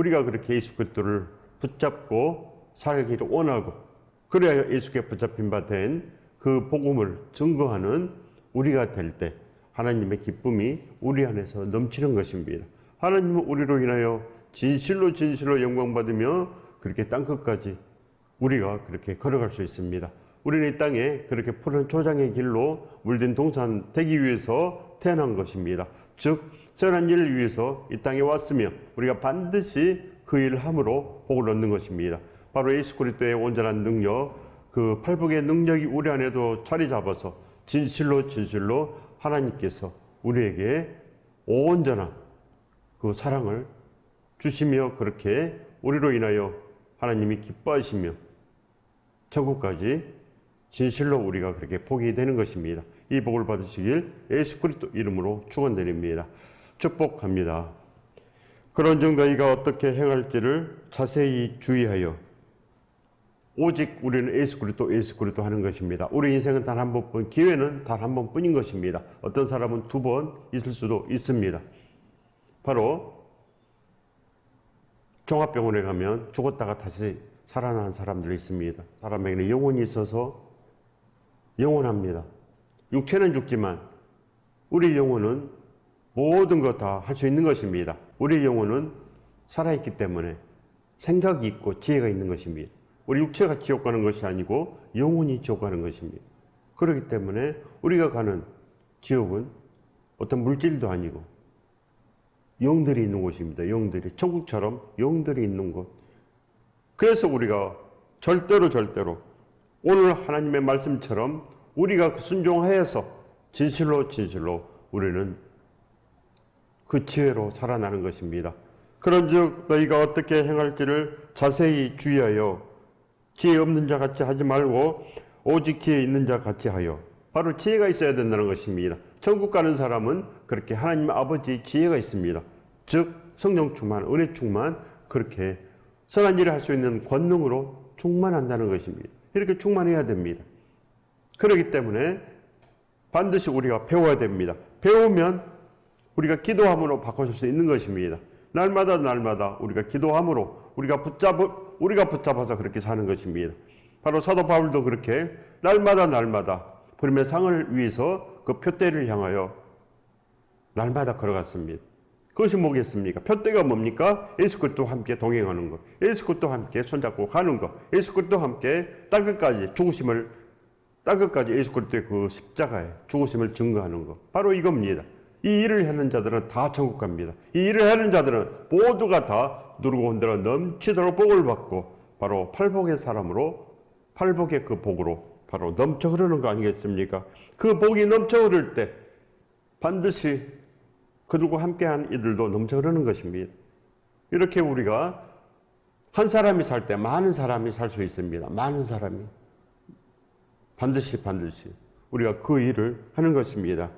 우리가 그렇게 예수 그리스도를 붙잡고 살기를 원하고, 그래야 예수께 붙잡힌 바 된 그 복음을 증거하는 우리가 될 때 하나님의 기쁨이 우리 안에서 넘치는 것입니다. 하나님은 우리로 인하여 진실로 진실로 영광받으며 그렇게 땅끝까지 우리가 그렇게 걸어갈 수 있습니다. 우리는 이 땅에 그렇게 푸른 초장의 길로 물든 동산 되기 위해서 태어난 것입니다. 즉 선한 일을 위해서 이 땅에 왔으며 우리가 반드시 그 일을 함으로 복을 얻는 것입니다. 바로 예수 그리스도의 온전한 능력, 그 팔복의 능력이 우리 안에도 자리 잡아서 진실로 진실로 하나님께서 우리에게 온전한 그 사랑을 주시며 그렇게 우리로 인하여 하나님이 기뻐하시며 천국까지 진실로 우리가 그렇게 복이 되는 것입니다. 이 복을 받으시길 예수 그리스도 이름으로 축원드립니다. 축복합니다. 그런즉 너희가 어떻게 행할지를 자세히 주의하여, 오직 우리는 예수 그리스도 하는 것입니다. 우리 인생은 단 한 번뿐, 기회는 단 한 번뿐인 것입니다. 어떤 사람은 두 번 있을 수도 있습니다. 바로 종합병원에 가면 죽었다가 다시 살아나는 사람들이 있습니다. 사람에게는 영혼이 있어서 영원합니다. 육체는 죽지만 우리 영혼은 모든 것 다 할 수 있는 것입니다. 우리 영혼은 살아있기 때문에 생각이 있고 지혜가 있는 것입니다. 우리 육체가 지옥 가는 것이 아니고 영혼이 지옥 가는 것입니다. 그렇기 때문에 우리가 가는 지옥은 어떤 물질도 아니고 영들이 있는 곳입니다. 영들이, 천국처럼 영들이 있는 곳. 그래서 우리가 절대로 오늘 하나님의 말씀처럼 우리가 순종하여서 진실로 우리는 그 지혜로 살아나는 것입니다. 그런즉 너희가 어떻게 행할지를 자세히 주의하여 지혜 없는 자 같이 하지 말고 오직 지혜 있는 자 같이 하여. 바로 지혜가 있어야 된다는 것입니다. 천국 가는 사람은 그렇게 하나님 아버지의 지혜가 있습니다. 즉 성령 충만, 은혜 충만, 그렇게 선한 일을 할 수 있는 권능으로 충만한다는 것입니다. 이렇게 충만해야 됩니다. 그렇기 때문에 반드시 우리가 배워야 됩니다. 배우면 우리가 기도함으로 바꿔줄 수 있는 것입니다. 날마다 우리가 기도함으로 우리가 붙잡아서 그렇게 사는 것입니다. 바로 사도 바울도 그렇게 날마다 부름의 상을 위해서 그 표대를 향하여 날마다 걸어갔습니다. 그것이 뭐겠습니까? 표대가 뭡니까? 예수 그리스도와 함께 동행하는 것, 예수 그리스도와 함께 손잡고 가는 것, 예수 그리스도와 함께 땅끝까지 예수 그리스도의 그 십자가에 죽으심을 증거하는 것, 바로 이겁니다. 이 일을 하는 자들은 다 천국 갑니다. 이 일을 하는 자들은 모두가 다 누르고 흔들어 넘치도록 복을 받고, 바로 팔복의 사람으로, 팔복의 그 복으로 바로 넘쳐 흐르는 거 아니겠습니까? 그 복이 넘쳐 흐를 때 반드시 그들과 함께한 이들도 넘쳐 흐르는 것입니다. 이렇게 우리가 한 사람이 살 때 많은 사람이 살 수 있습니다. 많은 사람이 반드시 우리가 그 일을 하는 것입니다.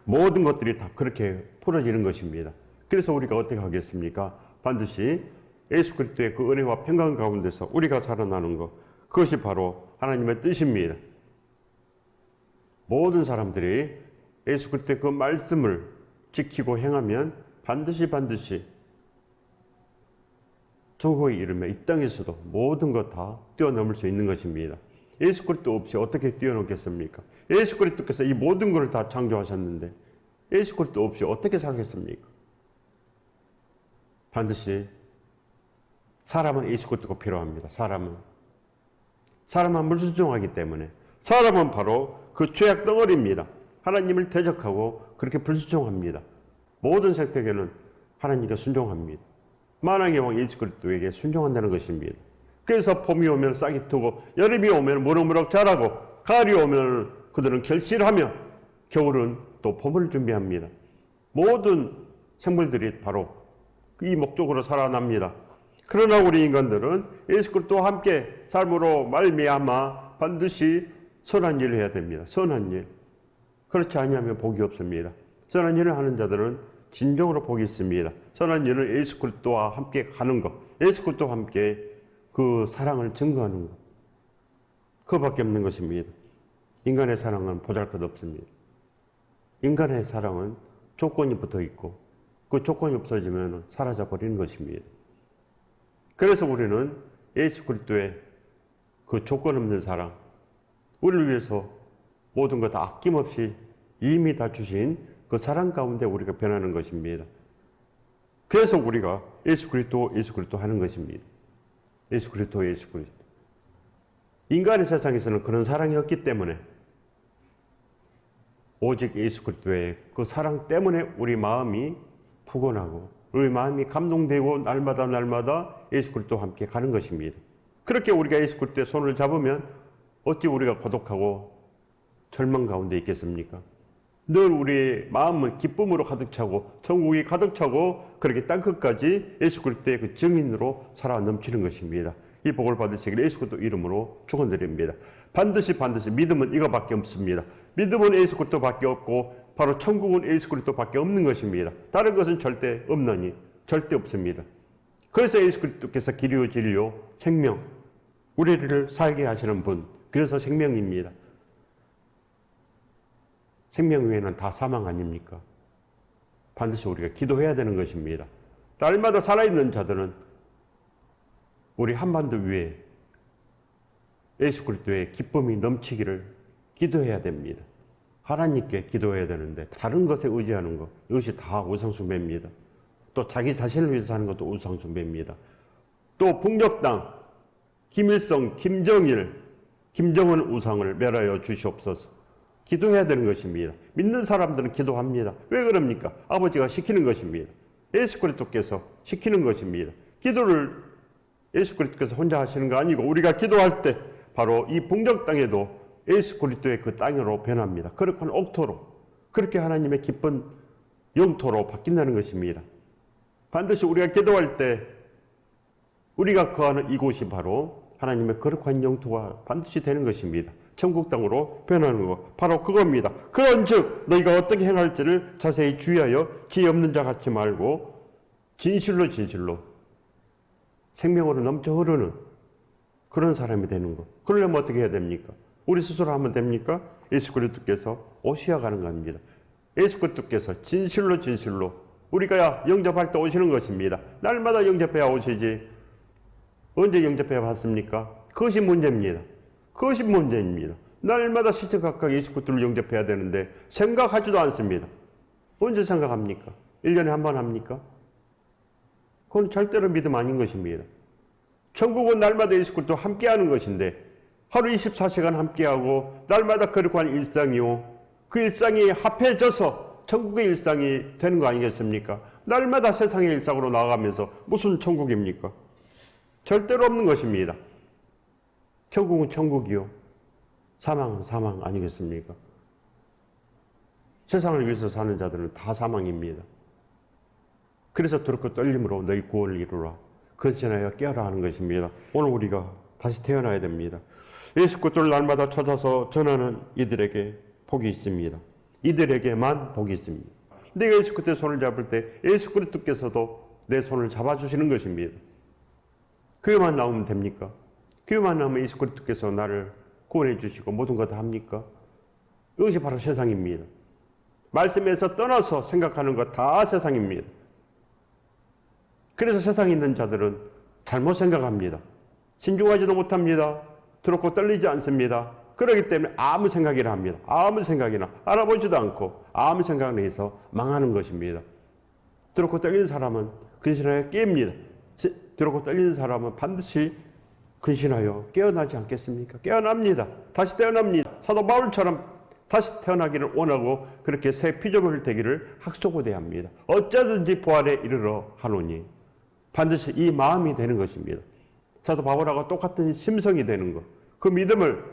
모든 것들이 다 그렇게 풀어지는 것입니다. 그래서 우리가 어떻게 하겠습니까? 반드시 예수 그리스도의 그 은혜와 평강 가운데서 우리가 살아나는 것, 그것이 바로 하나님의 뜻입니다. 모든 사람들이 예수 그리스도의 그 말씀을 지키고 행하면 반드시 천국에 이르며 이 땅에서도 모든 것 다 뛰어넘을 수 있는 것입니다. 예수 그리스도 없이 어떻게 뛰어넘겠습니까? 예수 그리스도께서 이 모든 것을 다 창조하셨는데 예수 그리스도 없이 어떻게 살겠습니까? 반드시 사람은 예수 그리스도가 필요합니다. 사람은 불순종하기 때문에, 사람은 바로 그 죄악 덩어리입니다. 하나님을 대적하고 그렇게 불순종합니다. 모든 생태계는 하나님께 순종합니다. 만왕의 왕 예수 그리스도에게 순종한다는 것입니다. 그래서 봄이 오면 싹이 트고, 여름이 오면 무럭무럭 자라고, 가을이 오면 그들은 결실하며, 겨울은 또 봄을 준비합니다. 모든 생물들이 바로 이 목적으로 살아납니다. 그러나 우리 인간들은 예수 그리스도와 함께 삶으로 말미암아 반드시 선한 일을 해야 됩니다. 선한 일. 그렇지 아니하면 복이 없습니다. 선한 일을 하는 자들은 진정으로 복이 있습니다. 선한 일은 예수 그리스도와 함께 가는 것, 예수 그리스도와 함께 그 사랑을 증거하는 것, 그것밖에 없는 것입니다. 인간의 사랑은 보잘것없습니다. 인간의 사랑은 조건이 붙어 있고 그 조건이 없어지면 사라져 버리는 것입니다. 그래서 우리는 예수 그리스도의 그 조건 없는 사랑, 우리를 위해서 모든 것 다 아낌없이 이미 다 주신 그 사랑 가운데 우리가 변하는 것입니다. 그래서 우리가 예수 그리스도 하는 것입니다. 예수 그리스도. 인간의 세상에서는 그런 사랑이 없기 때문에 오직 예수 그리스도의 그 사랑 때문에 우리 마음이 푸근하고 우리 마음이 감동되고 날마다 예수 그리스도와 함께 가는 것입니다. 그렇게 우리가 예수 그리스도의 손을 잡으면 어찌 우리가 고독하고 절망 가운데 있겠습니까? 늘 우리의 마음은 기쁨으로 가득 차고 천국이 가득 차고 그렇게 땅끝까지 예수 그리스도의 그 증인으로 살아 넘치는 것입니다. 이 복을 받으시기를 예수 그리스도 이름으로 축원드립니다. 반드시 믿음은 이거밖에 없습니다. 믿음은 예수 그리스도밖에 없고 바로 천국은 예수 그리스도밖에 없는 것입니다. 다른 것은 절대 없나니 절대 없습니다. 그래서 예수 그리스도께서 길이요 진리요 생명, 우리를 살게 하시는 분, 그래서 생명입니다. 생명 외에는 다 사망 아닙니까? 반드시 우리가 기도해야 되는 것입니다. 날마다 살아있는 자들은 우리 한반도 위에 예수 그리스도의 기쁨이 넘치기를 기도해야 됩니다. 하나님께 기도해야 되는데 다른 것에 의지하는 것, 이것이 다 우상숭배입니다. 또 자기 자신을 위해서 하는 것도 우상숭배입니다. 또 북녘땅, 김일성, 김정일, 김정은 우상을 멸하여 주시옵소서. 기도해야 되는 것입니다. 믿는 사람들은 기도합니다. 왜 그럽니까? 아버지가 시키는 것입니다. 예수 그리스도께서 시키는 것입니다. 기도를 예수 그리스도께서 혼자 하시는 거 아니고 우리가 기도할 때 바로 이 북녘 땅에도 예수 그리스도의 그 땅으로 변합니다. 거룩한 옥토로, 그렇게 하나님의 기쁜 영토로 바뀐다는 것입니다. 반드시 우리가 기도할 때 우리가 거하는 이곳이 바로 하나님의 거룩한 영토가 반드시 되는 것입니다. 천국 땅으로 변하는 것, 바로 그겁니다. 그런즉 너희가 어떻게 행할지를 자세히 주의하여 지혜 없는 자 같지 말고 진실로 생명으로 넘쳐 흐르는 그런 사람이 되는 것. 그러려면 어떻게 해야 됩니까? 우리 스스로 하면 됩니까? 예수 그리스도께서 오셔야 가는 겁니다. 예수 그리스도께서 진실로 우리가 영접할 때 오시는 것입니다. 날마다 영접해야 오시지 언제 영접해 봤습니까? 그것이 문제입니다. 날마다 시시각각 예수 그리스도를 영접해야 되는데 생각하지도 않습니다. 언제 생각합니까? 1년에 한 번 합니까? 그건 절대로 믿음 아닌 것입니다. 천국은 날마다 예수 그리스도와 함께하는 것인데 하루 24시간 함께하고 날마다 거룩한 일상이요. 그 일상이 합해져서 천국의 일상이 되는 거 아니겠습니까? 날마다 세상의 일상으로 나아가면서 무슨 천국입니까? 절대로 없는 것입니다. 천국은 천국이요. 사망은 사망 아니겠습니까? 세상을 위해서 사는 자들은 다 사망입니다. 그래서 두렵고 떨림으로 너희 구원을 이루라. 그것이 인하여 깨어라 하는 것입니다. 오늘 우리가 다시 태어나야 됩니다. 예수 그리스도를 날마다 찾아서 전하는 이들에게 복이 있습니다. 이들에게만 복이 있습니다. 내가 예수 그리스도의 손을 잡을 때 예수 그리스도께서도 내 손을 잡아주시는 것입니다. 교회만 나오면 됩니까? 교회만 나오면 예수 그리스도께서 나를 구원해 주시고 모든 것 다 합니까? 이것이 바로 세상입니다. 말씀에서 떠나서 생각하는 것 다 세상입니다. 그래서 세상에 있는 자들은 잘못 생각합니다. 신중하지도 못합니다. 두렵고 떨리지 않습니다. 그렇기 때문에 아무 생각이나 합니다. 아무 생각이나 알아보지도 않고 아무 생각을 해서 망하는 것입니다. 두렵고 떨리는 사람은 근신하여 깹니다. 두렵고 떨리는 사람은 반드시 근신하여 깨어나지 않겠습니까? 깨어납니다. 다시 태어납니다. 사도 바울처럼 다시 태어나기를 원하고 그렇게 새 피조물 되기를 학소고대합니다. 어쩌든지 부활에 이르러 하노니 반드시 이 마음이 되는 것입니다. 사도 바울하고 똑같은 심성이 되는 것, 그 믿음을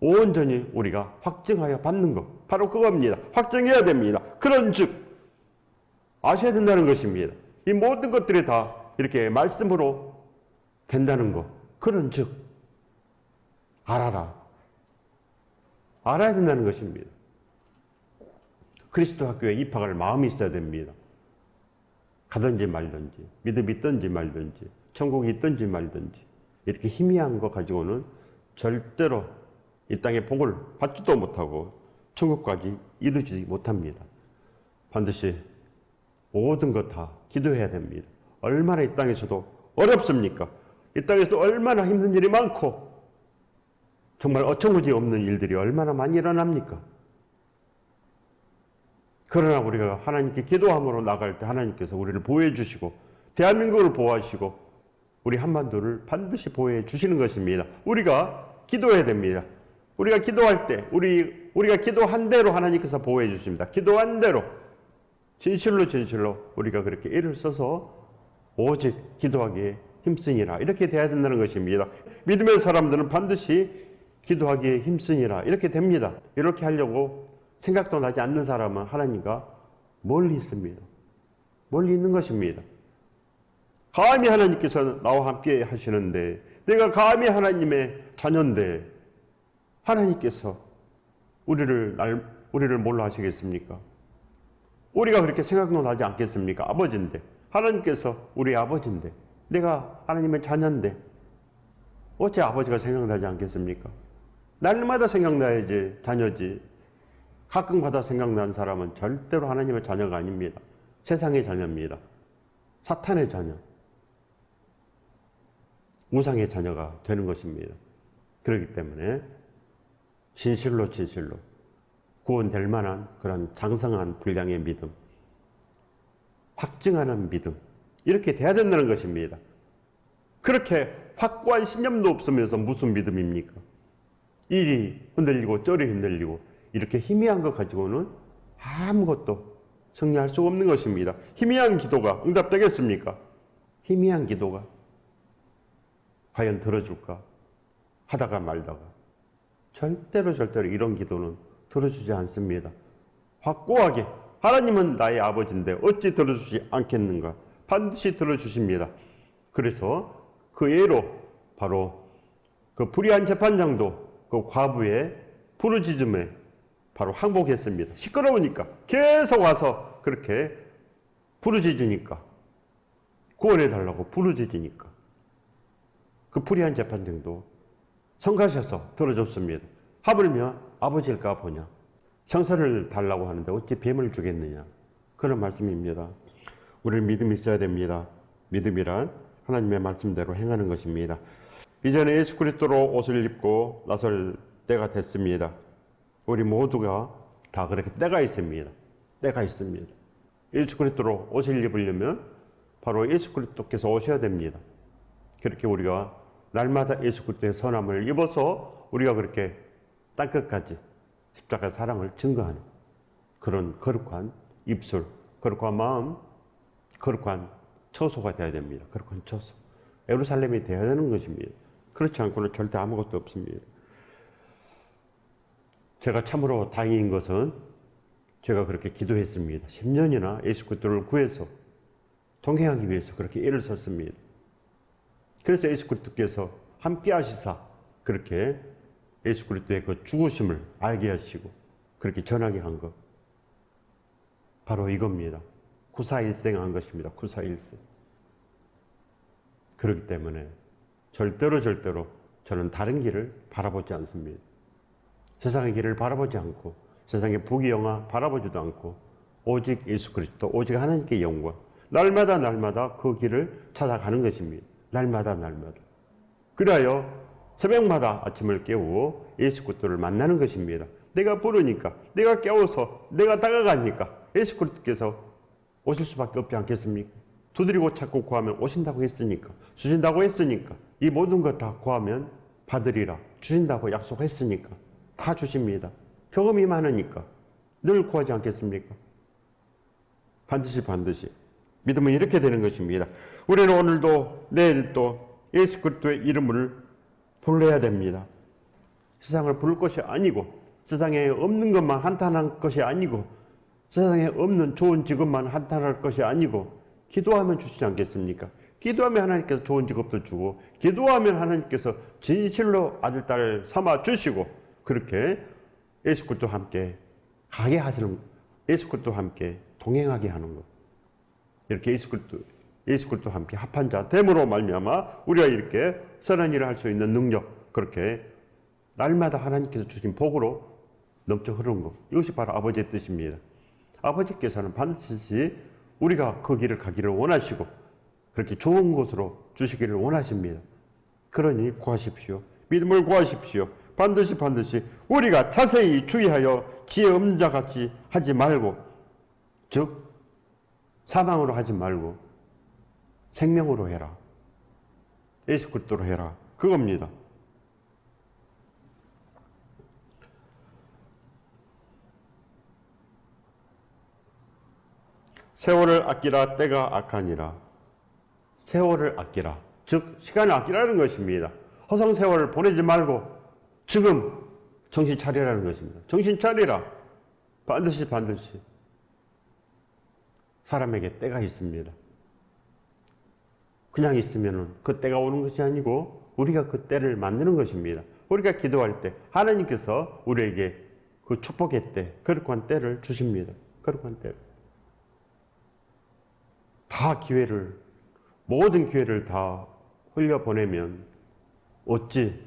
온전히 우리가 확증하여 받는 것, 바로 그겁니다. 확증해야 됩니다. 그런즉 아셔야 된다는 것입니다. 이 모든 것들이 다 이렇게 말씀으로 된다는 것, 그런즉 알아라. 알아야 된다는 것입니다. 그리스도 학교에 입학할 마음이 있어야 됩니다. 가든지 말든지, 믿음이 있든지 말든지, 천국이 있든지 말든지, 이렇게 희미한 거 가지고는 절대로 이 땅의 복을 받지도 못하고 천국까지 이루지 못합니다. 반드시 모든 것 다 기도해야 됩니다. 얼마나 이 땅에서도 어렵습니까? 이 땅에서도 얼마나 힘든 일이 많고 정말 어처구니 없는 일들이 얼마나 많이 일어납니까? 그러나 우리가 하나님께 기도함으로 나갈 때 하나님께서 우리를 보호해 주시고 대한민국을 보호하시고 우리 한반도를 반드시 보호해 주시는 것입니다. 우리가 기도해야 됩니다. 우리가 기도할 때 우리가 기도한 대로 하나님께서 보호해 주십니다. 기도한 대로 진실로 우리가 그렇게 애를 써서 오직 기도하기에 힘쓰니라 이렇게 돼야 된다는 것입니다. 믿음의 사람들은 반드시 기도하기에 힘쓰니라 이렇게 됩니다. 이렇게 하려고 생각도 나지 않는 사람은 하나님과 멀리 있습니다. 멀리 있는 것입니다. 감히 하나님께서 나와 함께 하시는데 내가 감히 하나님의 자녀인데 하나님께서 우리를 뭘로 하시겠습니까? 우리가 그렇게 생각도 나지 않겠습니까? 아버지인데 하나님께서 우리 아버지인데 내가 하나님의 자녀인데 어째 아버지가 생각나지 않겠습니까? 날마다 생각나야지 자녀지. 가끔가다 생각나는 사람은 절대로 하나님의 자녀가 아닙니다. 세상의 자녀입니다. 사탄의 자녀, 우상의 자녀가 되는 것입니다. 그렇기 때문에 진실로 구원될 만한 그런 장성한 분량의 믿음, 확증하는 믿음 이렇게 돼야 된다는 것입니다. 그렇게 확고한 신념도 없으면서 무슨 믿음입니까? 이리 흔들리고 저리 흔들리고 이렇게 희미한 것 가지고는 아무것도 승리할 수 없는 것입니다. 희미한 기도가 응답되겠습니까? 희미한 기도가 과연 들어줄까? 하다가 말다가 절대로 이런 기도는 들어주지 않습니다. 확고하게 하나님은 나의 아버지인데 어찌 들어주지 않겠는가? 반드시 들어주십니다. 그래서 그 예로 바로 그 불의한 재판장도 그 과부의 부르짖음에 바로 항복했습니다. 시끄러우니까 계속 와서 그렇게 부르짖으니까 구원해달라고 부르짖으니까 그 불의한 재판장도 성가셔서 들어줬습니다. 하물며 아버지일까 보냐. 성서를 달라고 하는데 어찌 뱀을 주겠느냐. 그런 말씀입니다. 우리는 믿음이 있어야 됩니다. 믿음이란 하나님의 말씀대로 행하는 것입니다. 이제는 예수 그리스도로 옷을 입고 나설 때가 됐습니다. 우리 모두가 다 그렇게 때가 있습니다. 때가 있습니다. 예수 그리스도로 옷을 입으려면 바로 예수 그리스도께서 오셔야 됩니다. 그렇게 우리가 날마다 예수 그리스도의 선함을 입어서 우리가 그렇게 땅끝까지 십자가 사랑을 증거하는 그런 거룩한 입술, 거룩한 마음, 거룩한 처소가 되어야 됩니다. 거룩한 처소. 예루살렘이 되어야 되는 것입니다. 그렇지 않고는 절대 아무것도 없습니다. 제가 참으로 다행인 것은 제가 그렇게 기도했습니다. 10년이나 예수 그리스도를 구해서 동행하기 위해서 그렇게 애를 썼습니다. 그래서 예수 그리스도께서 함께 하시사 그렇게 예수 그리스도의 그 죽으심을 알게 하시고 그렇게 전하게 한 것. 바로 이겁니다. 구사일생한 것입니다. 구사일생. 그렇기 때문에 절대로 저는 다른 길을 바라보지 않습니다. 세상의 길을 바라보지 않고 세상의 부귀영화 바라보지도 않고 오직 예수 그리스도, 오직 하나님께 영광. 날마다 그 길을 찾아가는 것입니다. 날마다. 그리하여 새벽마다 아침을 깨우고 예수 그리스도를 만나는 것입니다. 내가 부르니까, 내가 깨워서, 내가 다가가니까 예수 그리스도께서 오실 수밖에 없지 않겠습니까? 두드리고 찾고 구하면 오신다고 했으니까, 주신다고 했으니까, 이 모든 것 다 구하면 받으리라, 주신다고 약속했으니까 다 주십니다. 경험이 많으니까 늘 구하지 않겠습니까? 반드시. 믿음은 이렇게 되는 것입니다. 우리는 오늘도 내일도 예수 그리스도의 이름을 불러야 됩니다. 세상을 부를 것이 아니고 세상에 없는 것만 한탄할 것이 아니고 세상에 없는 좋은 직업만 한탄할 것이 아니고 기도하면 주시지 않겠습니까? 기도하면 하나님께서 좋은 직업도 주고 기도하면 하나님께서 진실로 아들, 딸을 삼아 주시고 그렇게 예수 그리스도와 함께 가게 하시는, 예수 그리스도와 함께 동행하게 하는 것. 이렇게 예수 그리스도와 함께 합한 자 됨으로 말미암아 우리가 이렇게 선한 일을 할 수 있는 능력, 그렇게 날마다 하나님께서 주신 복으로 넘쳐 흐르는 것. 이것이 바로 아버지의 뜻입니다. 아버지께서는 반드시 우리가 그 길을 가기를 원하시고 그렇게 좋은 곳으로 주시기를 원하십니다. 그러니 구하십시오. 믿음을 구하십시오. 반드시 우리가 자세히 주의하여 지혜 없는 자 같이 하지 말고, 즉 사망으로 하지 말고 생명으로 해라. 예수 그리스도로 해라. 그겁니다. 세월을 아끼라. 때가 악하니라. 세월을 아끼라. 즉 시간을 아끼라는 것입니다. 허송 세월을 보내지 말고 지금 정신 차리라는 것입니다. 정신 차리라. 반드시 사람에게 때가 있습니다. 그냥 있으면 그 때가 오는 것이 아니고 우리가 그 때를 만드는 것입니다. 우리가 기도할 때 하나님께서 우리에게 그 축복의 때, 거룩한 때를 주십니다. 거룩한 때. 다 기회를, 모든 기회를 다 흘려보내면 어찌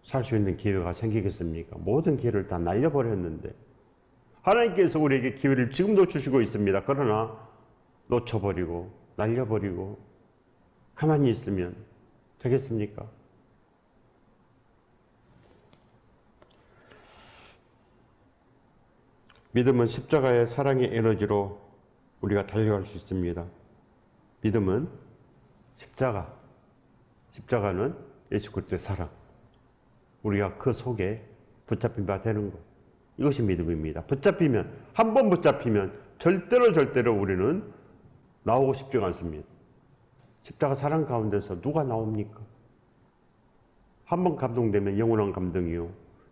살 수 있는 기회가 생기겠습니까? 모든 기회를 다 날려버렸는데 하나님께서 우리에게 기회를 지금도 주시고 있습니다. 그러나 놓쳐버리고 날려버리고 가만히 있으면 되겠습니까? 믿음은 십자가의 사랑의 에너지로 우리가 달려갈 수 있습니다. 믿음은 십자가는 예수 그리스도의 사랑. 우리가 그 속에 붙잡힌 바 되는 것. 이것이 믿음입니다. 한 번 붙잡히면 절대로 우리는 나오고 싶지가 않습니다. 십자가 사랑 가운데서 누가 나옵니까? 한 번 감동되면 영원한 감동이요,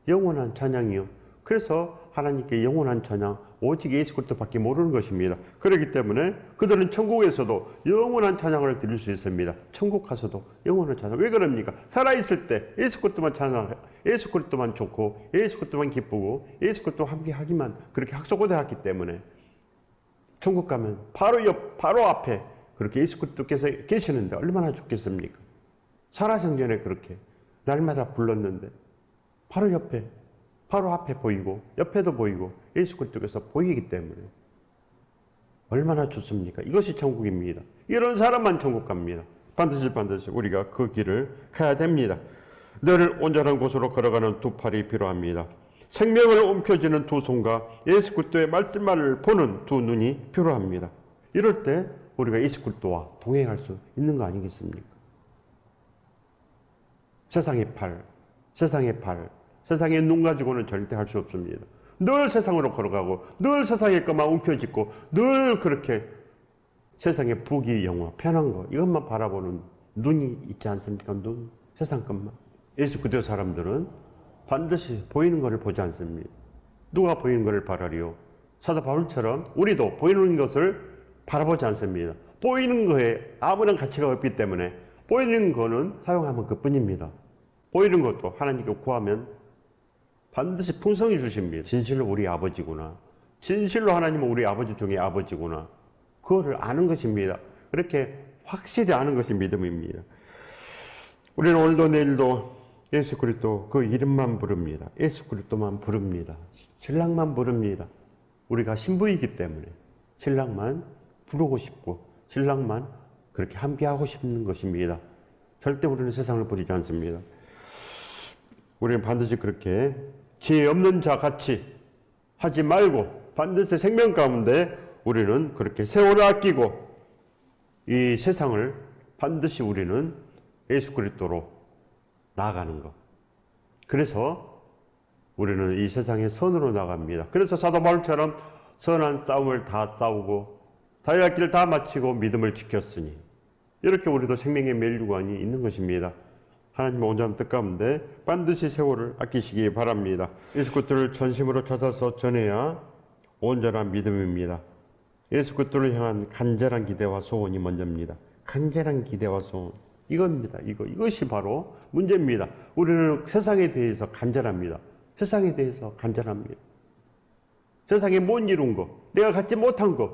영원한 찬양이요. 그래서 하나님께 영원한 찬양, 오직 예수 그리스도밖에 모르는 것입니다. 그렇기 때문에 그들은 천국에서도 영원한 찬양을 드릴 수 있습니다. 천국 가서도 영원한 찬양. 왜 그럽니까? 살아있을 때 예수 그리스도만 찬양, 예수 그리스도만 좋고 예수 그리스도만 기쁘고 예수 그리스도와 함께 하기만 그렇게 학속고대했기 때문에 천국 가면 바로 앞에 그렇게 예수 그리스도께서 계시는데 얼마나 좋겠습니까? 살아생전에 그렇게 날마다 불렀는데 바로 옆에, 바로 앞에 보이고 옆에도 보이고 예수 그리스도께서 보이기 때문에 얼마나 좋습니까? 이것이 천국입니다. 이런 사람만 천국 갑니다. 반드시 우리가 그 길을 가야 됩니다. 늘 온전한 곳으로 걸어가는 두 팔이 필요합니다. 생명을 움켜쥐는 두 손과 예수 그리스도의 말씀만을 보는 두 눈이 필요합니다. 이럴 때 우리가 예수 그리스도와 동행할 수 있는 거 아니겠습니까? 세상의 눈 가지고는 절대 할 수 없습니다. 늘 세상으로 걸어가고 늘 세상의 것만 움켜쥐고 늘 그렇게 세상의 부귀 영화 편한 거 이것만 바라보는 눈이 있지 않습니까? 눈, 세상 것만. 예수 그리스도 사람들은 반드시 보이는 것을 보지 않습니다. 누가 보이는 것을 바라리요? 사도 바울처럼 우리도 보이는 것을 바라보지 않습니다. 보이는 거에 아무런 가치가 없기 때문에 보이는 거는 사용하면 그뿐입니다. 보이는 것도 하나님께 구하면 반드시 풍성히 주십니다. 진실로 우리 아버지구나. 진실로 하나님은 우리 아버지 중에 아버지구나. 그거를 아는 것입니다. 그렇게 확실히 아는 것이 믿음입니다. 우리는 오늘도 내일도 예수 그리스도 그 이름만 부릅니다. 예수 그리스도만 부릅니다. 신랑만 부릅니다. 우리가 신부이기 때문에 신랑만 부르고 싶고 신랑만 그렇게 함께하고 싶은 것입니다. 절대 우리는 세상을 부리지 않습니다. 우리는 반드시 그렇게 지혜 없는 자 같이 하지 말고 반드시 생명 가운데 우리는 그렇게 세월을 아끼고 이 세상을 반드시 우리는 예수 그리스도로 나아가는 것. 그래서 우리는 이 세상에 선으로 나갑니다. 그래서 사도 바울처럼 선한 싸움을 다 싸우고 다할 길을 다 마치고 믿음을 지켰으니 이렇게 우리도 생명의 멸류관이 있는 것입니다. 하나님의 온전한 뜻 가운데 반드시 세월을 아끼시기 바랍니다. 예수 그리스도를 전심으로 찾아서 전해야 온전한 믿음입니다. 예수 그리스도를 향한 간절한 기대와 소원이 먼저입니다. 간절한 기대와 소원. 이겁니다. 이것이 바로 문제입니다. 우리는 세상에 대해서 간절합니다. 세상에 대해서 간절합니다. 세상에 못 이룬 것, 내가 갖지 못한 것,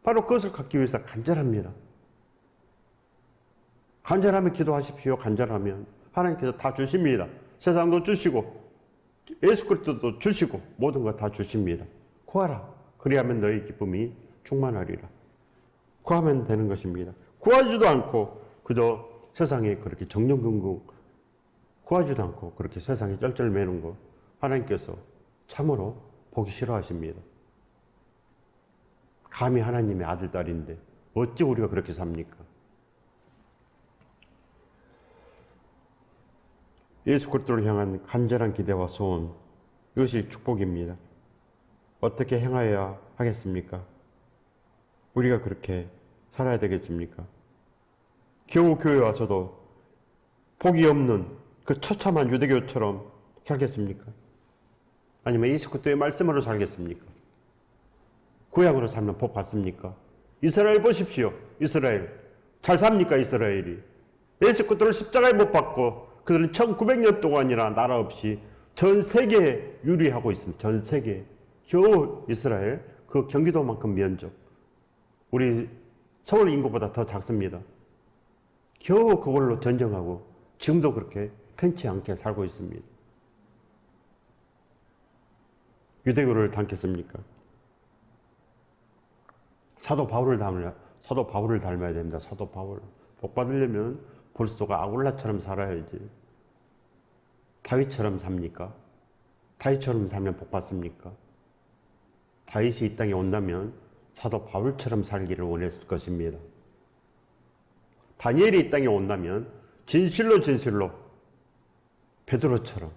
바로 그것을 갖기 위해서 간절합니다. 간절하면 기도하십시오. 간절하면 하나님께서 다 주십니다. 세상도 주시고 예수 그리스도도 주시고 모든 것 다 주십니다. 구하라. 그리하면 너의 기쁨이 충만하리라. 구하면 되는 것입니다. 구하지도 않고 그저 세상에 그렇게 정령긍긍 구하지도 않고 그렇게 세상에 쩔쩔매는 거 하나님께서 참으로 보기 싫어하십니다. 감히 하나님의 아들, 딸인데 어찌 우리가 그렇게 삽니까? 예수 그리스도를 향한 간절한 기대와 소원, 이것이 축복입니다. 어떻게 행하여야 하겠습니까? 우리가 그렇게 살아야 되겠습니까? 겨우 교회 와서도 복이 없는 그 처참한 유대교처럼 살겠습니까? 아니면 예수 그리스도의 말씀으로 살겠습니까? 구약으로 살면 복 받습니까? 이스라엘 보십시오. 이스라엘. 잘 삽니까, 이스라엘이? 예수 그리스도를 십자가에 못 박고 그들은 1900년 동안이나 나라 없이 전 세계에 유리하고 있습니다. 전 세계에. 겨우 이스라엘, 그 경기도만큼 면적. 우리 서울 인구보다 더 작습니다. 겨우 그걸로 전쟁하고 지금도 그렇게 편치 않게 살고 있습니다. 유대교를 닮겠습니까? 사도 바울을 닮아야 됩니다. 사도 바울. 복 받으려면 볼소가 아굴라처럼 살아야지. 다윗처럼 삽니까? 다윗처럼 살면 복 받습니까? 다윗이 이 땅에 온다면 사도 바울처럼 살기를 원했을 것입니다. 다니엘이 이 땅에 온다면 진실로 베드로처럼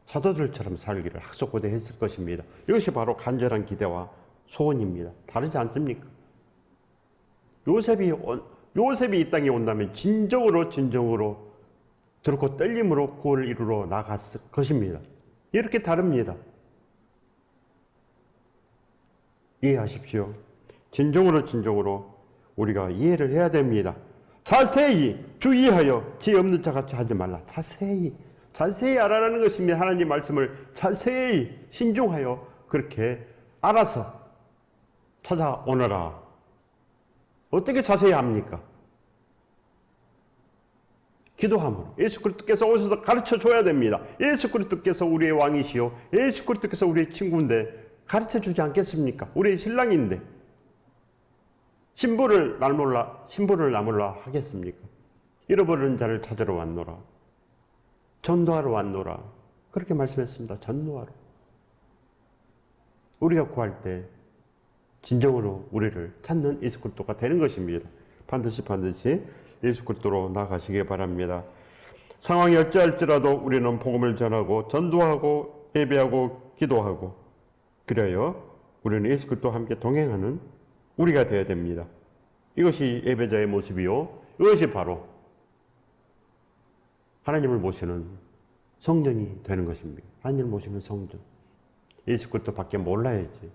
사도들처럼 살기를 학속고대했을 것입니다. 이것이 바로 간절한 기대와 소원입니다. 다르지 않습니까? 요셉이 이 땅에 온다면 진정으로 두렵고 떨림으로 구원을 이루러 나갔을 것입니다. 이렇게 다릅니다. 이해하십시오. 진정으로 우리가 이해를 해야 됩니다. 자세히 주의하여 지혜 없는 자같이 하지 말라. 자세히 알아라는 것입니다. 하나님 말씀을 자세히 신중하여 그렇게 알아서 찾아오너라. 어떻게 자세히 합니까? 기도함으로. 예수 그리스도께서 오셔서 가르쳐 줘야 됩니다. 예수 그리스도께서 우리의 왕이시요 예수 그리스도께서 우리의 친구인데 가르쳐 주지 않겠습니까? 우리의 신랑인데 신부를 나몰라 하겠습니까? 잃어버린 자를 찾으러 왔노라. 전도하러 왔노라. 그렇게 말씀했습니다. 전도하러. 우리가 구할 때 진정으로 우리를 찾는 예수 그리스도가 되는 것입니다. 반드시 예수 그리스도로 나가시기 바랍니다. 상황이 어찌할지라도 우리는 복음을 전하고 전도하고 예배하고 기도하고 그래야 우리는 예수 그리스도와 함께 동행하는 우리가 되어야 됩니다. 이것이 예배자의 모습이요. 이것이 바로 하나님을 모시는 성전이 되는 것입니다. 하나님을 모시는 성전. 예수 그리스도밖에 몰라야지.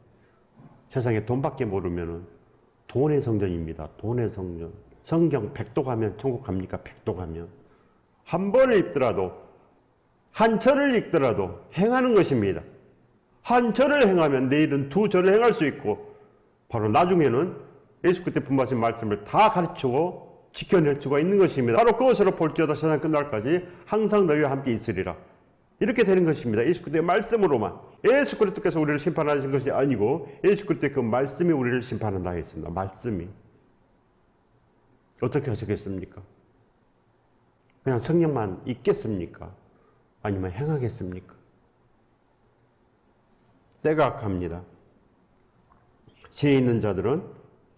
세상에 돈밖에 모르면은 돈의 성전입니다. 돈의 성전. 성경 100도 가면 천국 갑니까? 100도 가면. 한 번을 읽더라도 한 절을 읽더라도 행하는 것입니다. 한 절을 행하면 내일은 두 절을 행할 수 있고 바로 나중에는 예수 그리스도의 분부하신 말씀을 다 가르치고 지켜낼 수가 있는 것입니다. 바로 그것으로 볼지어다 세상 끝날까지 항상 너희와 함께 있으리라. 이렇게 되는 것입니다. 예수 그리스도의 말씀으로만. 예수 그리스도께서 우리를 심판하신 것이 아니고 예수 그리스도의 그 말씀이 우리를 심판한다 했습니다. 말씀이. 어떻게 하시겠습니까? 그냥 성령만 있겠습니까? 아니면 행하겠습니까? 때가 악합니다. 지혜 있는 자들은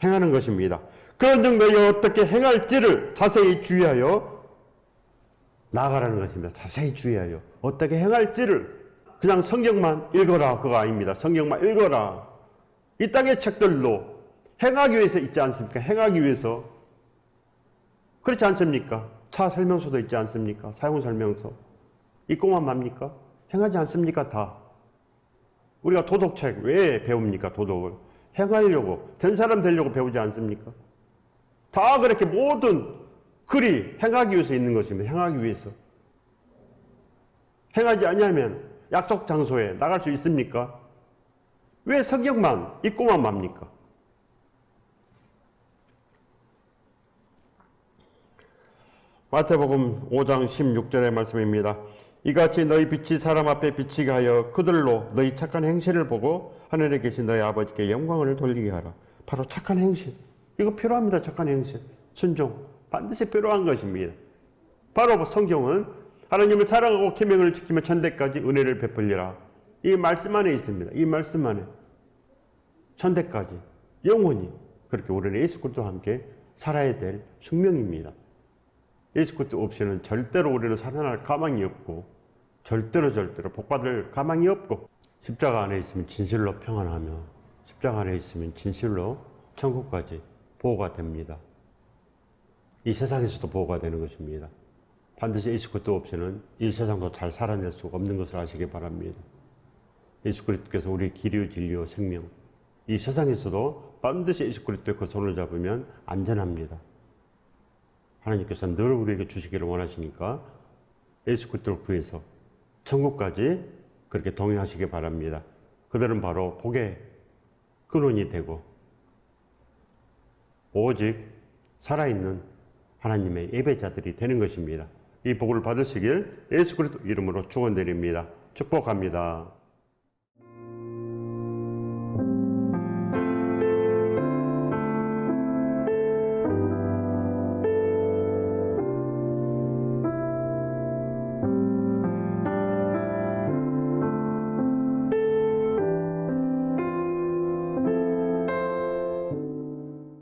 행하는 것입니다. 그런즉 너희 어떻게 행할지를 자세히 주의하여 나아가라는 것입니다. 자세히 주의하여 어떻게 행할지를 그냥 성경만 읽어라 그거 아닙니다. 성경만 읽어라. 이 땅의 책들도 행하기 위해서 있지 않습니까? 행하기 위해서. 그렇지 않습니까? 차 설명서도 있지 않습니까? 사용 설명서. 읽고만 맙니까? 행하지 않습니까? 다. 우리가 도덕책 왜 배웁니까? 도덕을. 행하려고, 된 사람 되려고 배우지 않습니까? 다 그렇게 모든 글이 행하기 위해서 있는 것입니다. 행하기 위해서. 행하지 아니하면 약속 장소에 나갈 수 있습니까? 왜 성경만 읽고만 맙니까? 마태복음 5장 16절의 말씀입니다. 이같이 너희 빛이 사람 앞에 비치게 하여 그들로 너희 착한 행실을 보고 하늘에 계신 너희 아버지께 영광을 돌리게 하라. 바로 착한 행실. 이거 필요합니다. 착한 행실. 순종. 반드시 필요한 것입니다. 바로 성경은 하나님을 사랑하고 계명을 지키며 천대까지 은혜를 베풀리라. 이 말씀 안에 있습니다. 이 말씀 안에. 천대까지. 영원히. 그렇게 우리는 예수 그리스도와 함께 살아야 될 숙명입니다. 예수 그리스도 없이는 절대로 우리는 살아날 가망이 없고 절대로 복받을 가망이 없고 십자가 안에 있으면 진실로 평안하며 십자가 안에 있으면 진실로 천국까지 보호가 됩니다. 이 세상에서도 보호가 되는 것입니다. 반드시 예수 그리스도 없이는 이 세상도 잘 살아낼 수가 없는 것을 아시기 바랍니다. 예수 그리스도께서 우리 길이요 진리요 생명, 이 세상에서도 반드시 예수 그리스도의 그 손을 잡으면 안전합니다. 하나님께서 늘 우리에게 주시기를 원하시니까 예수 그리스도를 구해서 천국까지 그렇게 동행하시기 바랍니다. 그들은 바로 복의 근원이 되고 오직 살아있는 하나님의 예배자들이 되는 것입니다. 이 복을 받으시길 예수 그리스도 이름으로 축원드립니다. 축복합니다.